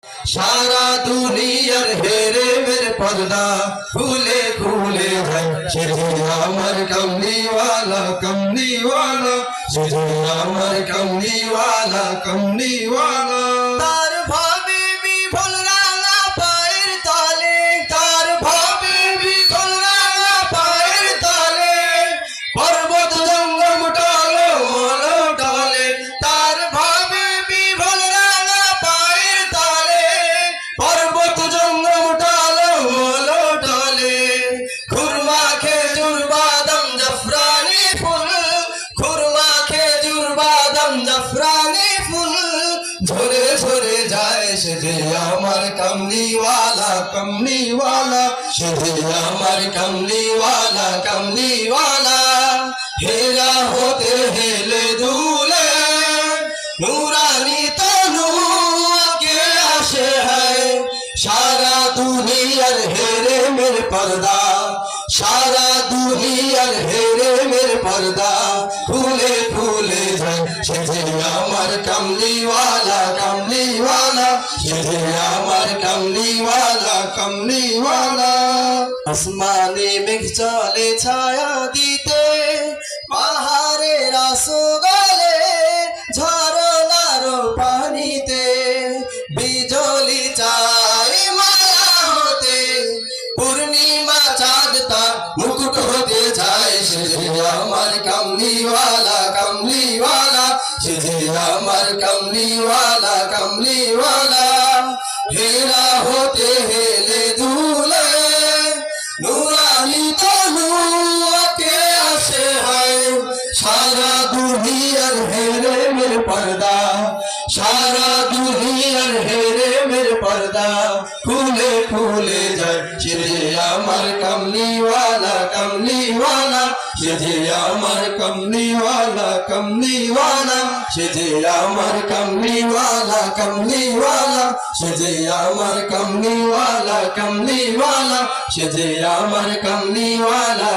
सारा दुनियार हेरे मेरे पर्दा खुले खुले है शेरे अमर कमली वाला शेरे अमर कमली वाला तार भाभी भी भूल रहा पायर ताले तार भाभी भी भूल रहा पायर ताले पर्वत जंगम टाले मालो टाले तार भाभी भी भूल रहा पायर ताले पर्वत जंगम टाले मालो टाले खुरमा खेजूर बादाम जफरानी फूल खुरमा खेजूर बादाम जफरानी फूल झरे झरे जाए से আমার কমলিওয়ালা সে আমার কমলিওয়ালা হেরা হতে হেলে দুলে নুরানি তনু কে আসে है সারা দুনিয়ার হেরে মেরে পর্দা সারা দুনিয়ার হেরে মেরে পর্দা খুলে খুলে যায় সে আমার কমলিওয়ালা সে আমার কমলিওয়ালা আসমানে মেঘ চলে ছায়া দিতে পাহাড়ের আসগলে ঝরনার পানিতে বিজলি চাই মায়া হতে পূর্ণিমা চাঁদ তার মুকুট হতে যায় সে আমার কমলিওয়ালা সে আমার কমলিওয়ালা হেরা হতে হেলে দুলে নুরানি তনু কে আসে है সারা দুনিয়ার হেরে মেরে পর্দা সারা দুনিয়ার হেরে মেরে পর্দা খুলে খুলে যায় সে আমার কমলিওয়ালা সে আমার কমলিওয়ালা সে আমার কমলিওয়ালা সে আমার কমলিওয়ালা সে আমার কমলিওয়ালা